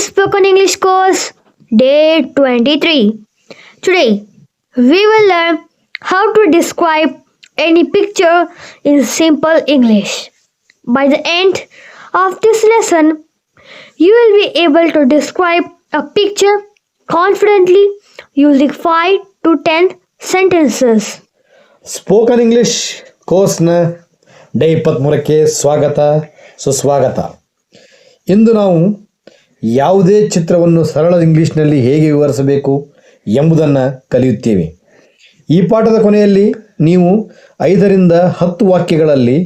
Spoken English course, day 23. Today, we will learn how to describe any picture in simple English. By the end of this lesson, you will be able to describe a picture confidently using 5 to 10 sentences. Spoken English ಕೋರ್ಸ್ನ day 23ಕ್ಕೆ ಸುಸ್ವಾಗತ. ಇಂದು ನಾವು ಯಾವುದೇ ಚಿತ್ರವನ್ನು ಸರಳ ಇಂಗ್ಲಿಷ್ನಲ್ಲಿ ಹೇಗೆ ವಿವರಿಸಬೇಕು ಎಂಬುದನ್ನು ಕಲಿಯುತ್ತೇವೆ. ಈ ಪಾಠದ ಕೊನೆಯಲ್ಲಿ ನೀವು 5ರಿಂದ 10 ವಾಕ್ಯಗಳಲ್ಲಿ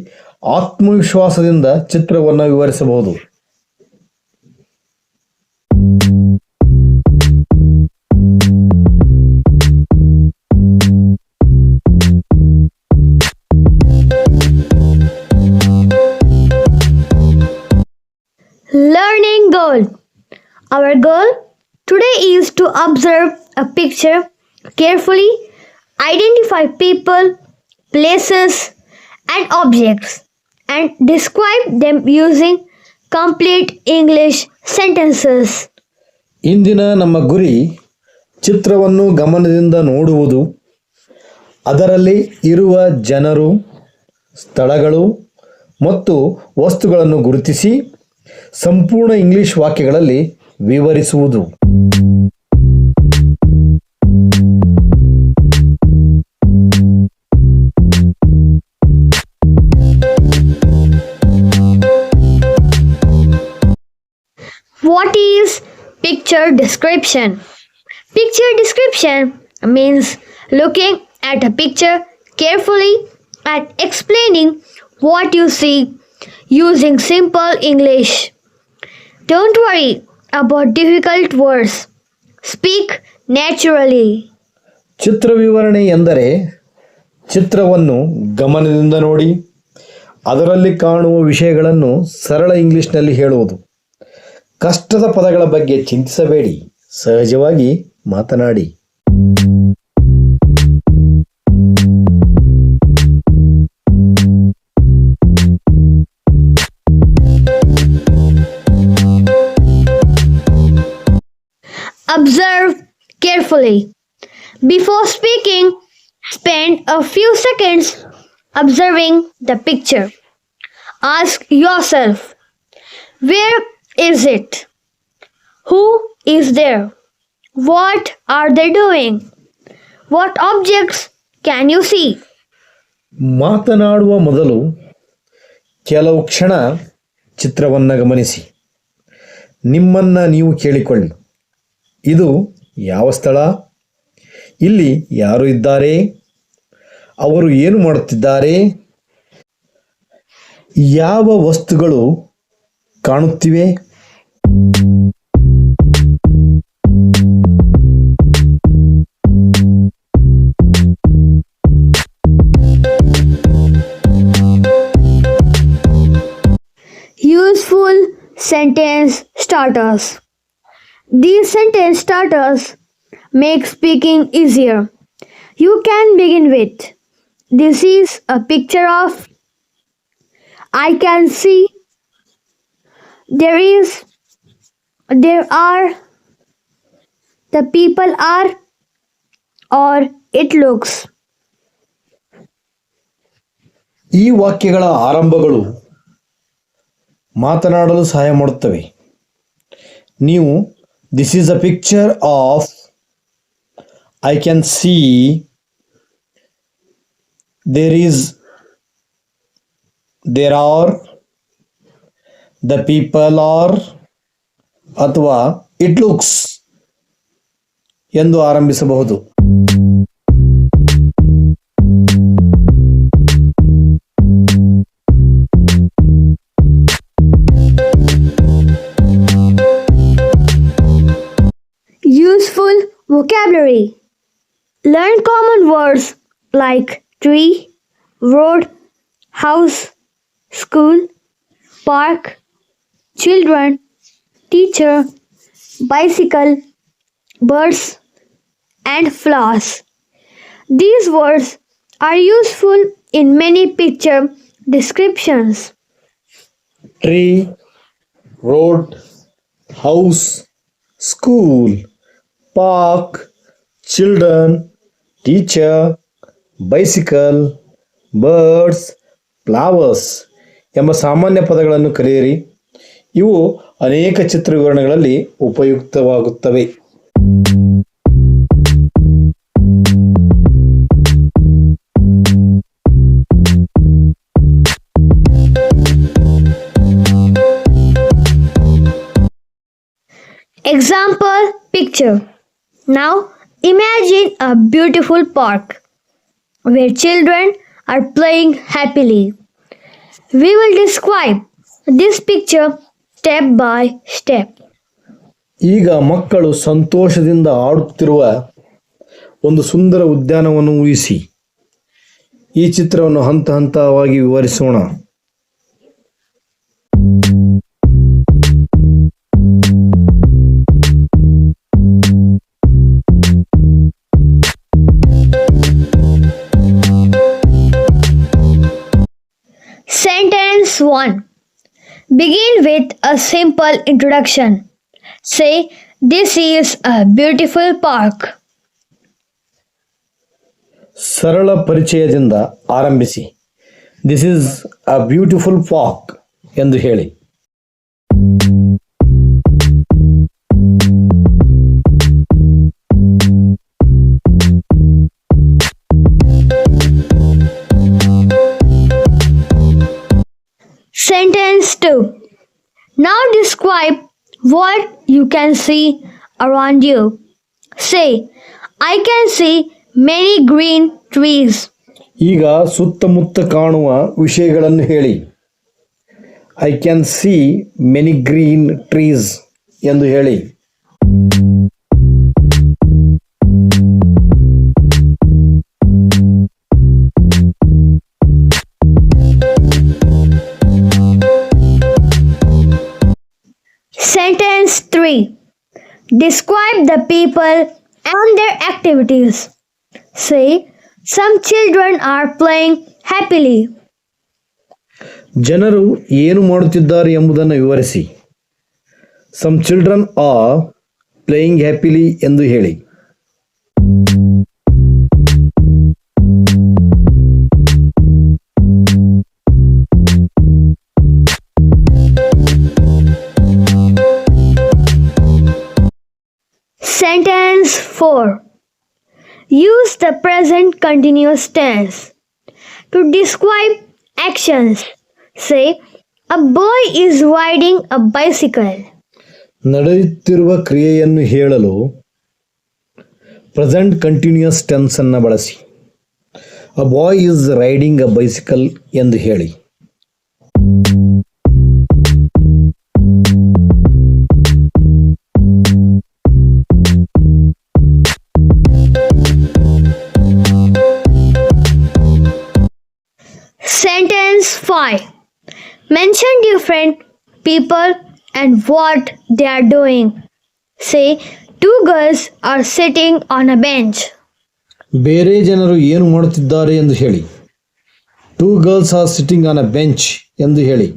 ಆತ್ಮವಿಶ್ವಾಸದಿಂದ ಚಿತ್ರವನ್ನು ವಿವರಿಸಬಹುದು. Learning goal. Our goal today is to observe a picture carefully, identify people, places, and objects, and describe them using complete English sentences. ಇಂದಿನ ನಮ್ಮ ಗುರಿ ಚಿತ್ರವನ್ನು ಗಮನದಿಂದ ನೋಡುವುದು, ಅದರಲ್ಲಿ ಇರುವ ಜನರು, ಸ್ಥಳಗಳು ಮತ್ತು ವಸ್ತುಗಳನ್ನು ಗುರುತಿಸಿ ಸಂಪೂರ್ಣ English ವಾಕ್ಯಗಳಲ್ಲಿ ವಿವರಿಸುವುದು. What is picture description? Picture description means looking at a picture carefully and explaining what you see using simple English. Don't worry about difficult words. Speak naturally. ಚಿತ್ರ ವಿವರಣೆ ಎಂದರೆ ಚಿತ್ರವನ್ನು ಗಮನದಿಂದ ನೋಡಿ ಅದರಲ್ಲಿ ಕಾಣುವ ವಿಷಯಗಳನ್ನು ಸರಳ ಇಂಗ್ಲಿಷ್ನಲ್ಲಿ ಹೇಳುವುದು. ಕಷ್ಟದ ಪದಗಳ ಬಗ್ಗೆ ಚಿಂತಿಸಬೇಡಿ, ಸಹಜವಾಗಿ ಮಾತನಾಡಿ. Observe carefully. Before speaking, spend a few seconds observing the picture. Ask yourself, where is it? Who is there? What are they doing? What objects can you see? ಮಾತನಾಡುವ ಮೊದಲು ಕೆಲವು ಕ್ಷಣ ಚಿತ್ರವನ್ನು ಗಮನಿಸಿ. ನಿಮ್ಮನ್ನು ನೀವು ಕೇಳಿಕೊಳ್ಳಿ, ಇದು ಯಾವ ಸ್ಥಳ? ಇಲ್ಲಿ ಯಾರು ಇದ್ದಾರೆ? ಅವರು ಏನು ಮಾಡುತ್ತಿದ್ದಾರೆ? ಯಾವ ವಸ್ತುಗಳು ಕಾಣುತ್ತಿವೆ? Useful sentence starters. These sentence starters make speaking easier. You can begin with, this is a picture of, I can see, there are, the people are, or it looks. ಈ ವಾಕ್ಯಗಳ ಆರಂಭಗಳು ಮಾತನಾಡಲು ಸಹಾಯ ಮಾಡುತ್ತವೆ. ನೀವು this is a picture of, I can see, there are, the people are ಅಥವಾ it looks ಎಂದು ಆರಂಭಿಸಬಹುದು. Useful vocabulary. Learn common words like tree, road, house, school, park, children, teacher, bicycle, birds, and flowers. These words are useful in many picture descriptions. Tree, road, house, school, park, children, teacher, bicycle, birds, flowers ಎಂಬ ಸಾಮಾನ್ಯ ಪದಗಳನ್ನು ಕಲಿಯಿರಿ. ಇವು ಅನೇಕ ಚಿತ್ರ ವಿವರಣೆಗಳಲ್ಲಿ ಉಪಯುಕ್ತವಾಗುತ್ತವೆ. Example picture. Now imagine a beautiful park where children are playing happily. We will describe this picture step by step. ಈಗ ಮಕ್ಕಳು ಸಂತೋಷದಿಂದ ಆಡುತ್ತಿರುವ ಒಂದು ಸುಂದರ ಉದ್ಯಾನವನ್ನು ಊಹಿಸಿ. ಈ ಚಿತ್ರವನ್ನು ಹಂತ ಹಂತವಾಗಿ ವಿವರಿಸೋಣ. Sentence 1. Begin with a simple introduction. Say, this is a beautiful park. ಸರಳ ಪರಿಚಯದಿಂದ ಆರಂಭಿಸಿ. This is a beautiful park ಎಂದು ಹೇಳಿ. Sentence 2. Now describe what you can see around you. Say, I can see many green trees. ಈಗ ಸುತ್ತಮುತ್ತ ಕಾಣುವ ವಿಷಯಗಳನ್ನು ಹೇಳಿ. I can see many green trees ಎಂದು ಹೇಳಿ. Sentence 3. Describe the people and their activities. Say, some children are playing happily. ಜನರು ಏನು ಮಾಡುತ್ತಿದ್ದಾರೆ ಎಂಬುದನ್ನು ವಿವರಿಸಿ. Some children are playing happily ಎಂದು ಹೇಳಿ. Sentence 4. Use the present continuous tense to describe actions. Say, a boy is riding a bicycle. ನಡೆಯುತ್ತಿರುವ ಕ್ರಿಯೆಯನ್ನು ಹೇಳಲು ಪ್ರೆಸೆಂಟ್ ಕಂಟಿನ್ಯೂಯಸ್ ಟೆನ್ಸ್ ಅನ್ನು ಬಳಸಿ. A boy is riding a bicycle ಎಂದು ಹೇಳಿ. Sentence 5. Mention different people and what they are doing. Say, two girls are sitting on a bench. ಬೇರೆ ಜನರು ಏನು ಮಾಡುತ್ತಿದ್ದಾರೆ ಎಂದು ಹೇಳಿ. Two girls are sitting on a bench ಎಂದು ಹೇಳಿ.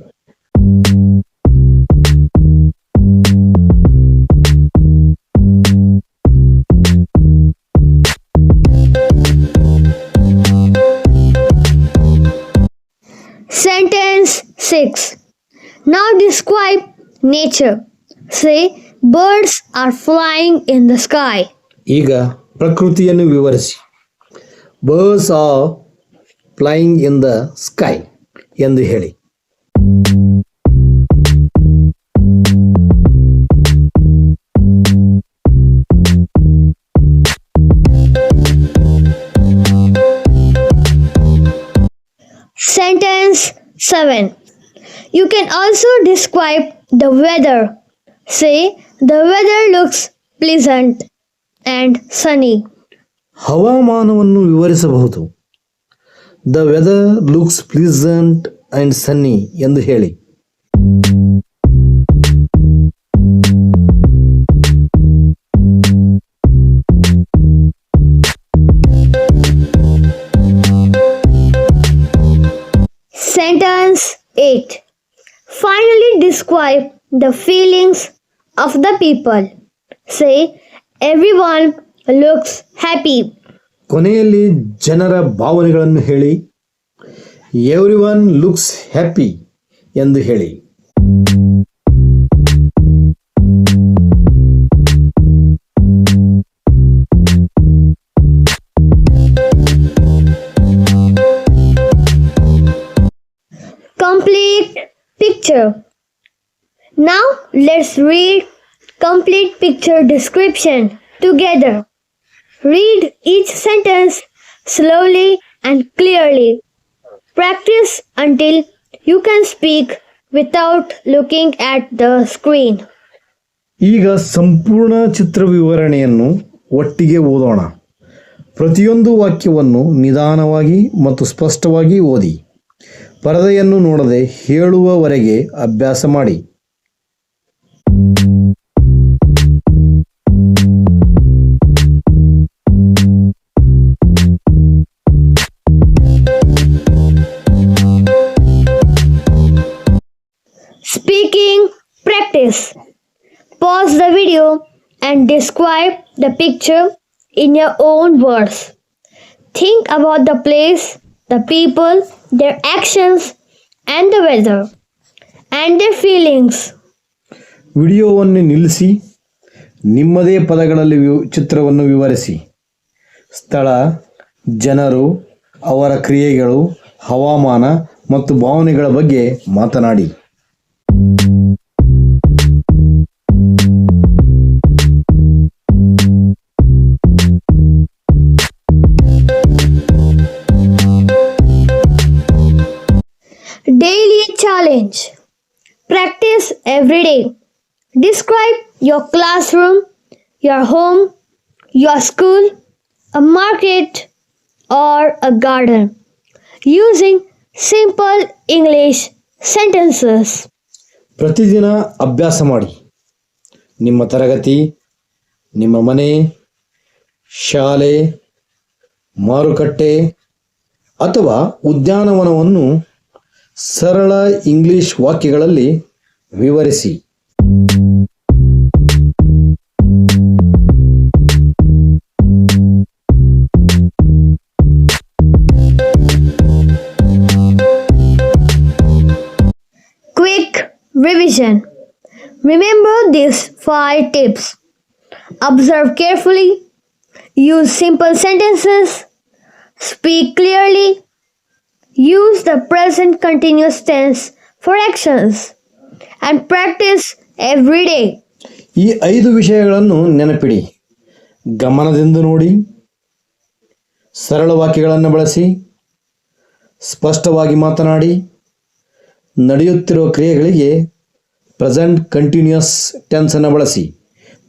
Sentence 6. Now describe nature. Say, birds are flying in the sky. ಈಗ ಪ್ರಕೃತಿಯನ್ನು ವಿವರಿಸಿ. Birds are flying in the sky ಎಂದು ಹೇಳಿ. Sentence 7. You can also describe the weather. Say, the weather looks pleasant and sunny. ಹವಾಮಾನವನ್ನು ವಿವರಿಸಬಹುದು. The weather looks pleasant and ಸನ್ನಿ ಎಂದು ಹೇಳಿ. Sentence 8. Finally describe the feelings of the people. Say, everyone looks happy. ಕೊನೆಯಲ್ಲಿ ಜನರ ಭಾವನೆಗಳನ್ನು ಹೇಳಿ. Everyone looks happy ಎಂದು ಹೇಳಿ. Complete picture. Now let's read complete picture description together. Read each sentence slowly and clearly. Practice until you can speak without looking at the screen. ಈಗ ಸಂಪೂರ್ಣ ಚಿತ್ರ ವಿವರಣೆಯನ್ನು ಒಟ್ಟಿಗೆ ಓದೋಣ. ಪ್ರತಿಯೊಂದು ವಾಕ್ಯವನ್ನು ನಿಧಾನವಾಗಿ ಮತ್ತು ಸ್ಪಷ್ಟವಾಗಿ ಓದಿ. ಪರದೆಯನ್ನು ನೋಡದೆ ಹೇಳುವವರೆಗೆ ಅಭ್ಯಾಸ ಮಾಡಿ. Speaking practice. Pause the video and describe the picture in your own words. Think about the place, the people, their actions, and the weather, and their feelings. ವಿಡಿಯೋವನ್ನು ನಿಲ್ಲಿಸಿ ನಿಮ್ಮದೇ ಪದಗಳಲ್ಲಿ ಚಿತ್ರವನ್ನು ವಿವರಿಸಿ. ಸ್ಥಳ, ಜನರು, ಅವರ ಕ್ರಿಯೆಗಳು, ಹವಾಮಾನ ಮತ್ತು ಭಾವನೆಗಳ ಬಗ್ಗೆ ಮಾತನಾಡಿ. Daily challenge. Practice every day. Describe your classroom, your home, your school, a market, or a garden using simple English sentences. ಪ್ರತಿದಿನ ಅಭ್ಯಾಸ ಮಾಡಿ. ನಿಮ್ಮ ತರಗತಿ, ನಿಮ್ಮ ಮನೆ, ಶಾಲೆ, ಮಾರುಕಟ್ಟೆ ಅಥವಾ ಉದ್ಯಾನವನವನ್ನು ಸರಳ ಇಂಗ್ಲಿಷ್ ವಾಕ್ಯಗಳಲ್ಲಿ ವಿವರಿಸಿ. Quick revision. Remember these 5 tips. Observe carefully. Use simple sentences. Speak clearly. Use the present continuous tense for actions. And practice every day. ಈ 5 ವಿಷಯಗಳನ್ನು ನೆನಪಿಡಿ. ಗಮನದಿಂದ ನೋಡಿ, ಸರಳ ವಾಕ್ಯಗಳನ್ನು ಬಳಸಿ, ಸ್ಪಷ್ಟವಾಗಿ ಮಾತನಾಡಿ, ನಡೆಯುತ್ತಿರುವ ಕ್ರಿಯೆಗಳಿಗೆ ಪ್ರೆಸೆಂಟ್ ಕಂಟಿನ್ಯೂಯಸ್ ಟೆನ್ಸನ್ನು ಬಳಸಿ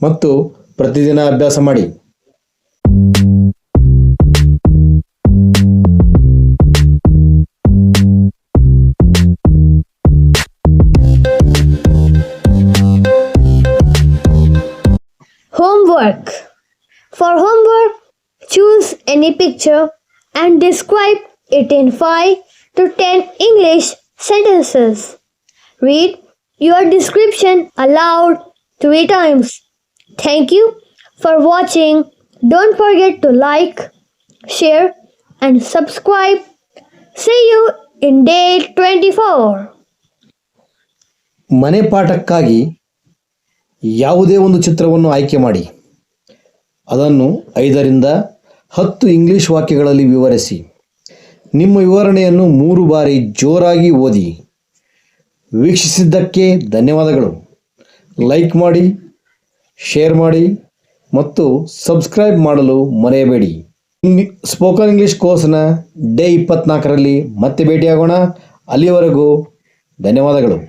ಮತ್ತು ಪ್ರತಿದಿನ ಅಭ್ಯಾಸ ಮಾಡಿ. Homework. For homework, choose any picture and describe it in 5 to 10 English sentences. Read your description aloud 3 times. Thank you for watching. Don't forget to like, share, and subscribe. See you in day 24. ಮನೆ ಪಾಠಕ್ಕಾಗಿ ಯಾವುದೇ ಒಂದು ಚಿತ್ರವನ್ನು ಆಯ್ಕೆ ಮಾಡಿ. ಅದನ್ನು 5 ರಿಂದ 10 English ವಾಕ್ಯಗಳಲ್ಲಿ ವಿವರಿಸಿ. ನಿಮ್ಮ ವಿವರಣೆಯನ್ನು 3 ಬಾರಿ ಜೋರಾಗಿ ಓದಿ. ವೀಕ್ಷಿಸಿದ್ದಕ್ಕೆ ಧನ್ಯವಾದಗಳು. ಲೈಕ್ ಮಾಡಿ, ಶೇರ್ ಮಾಡಿ ಮತ್ತು ಸಬ್ಸ್ಕ್ರೈಬ್ ಮಾಡಲು ಮರೆಯಬೇಡಿ. ಸ್ಪೋಕನ್ ಇಂಗ್ಲಿಷ್ ಕೋರ್ಸ್ನ ಡೇ 24ರಲ್ಲಿ ಮತ್ತೆ ಭೇಟಿಯಾಗೋಣ. ಅಲ್ಲಿಯವರೆಗೂ ಧನ್ಯವಾದಗಳು.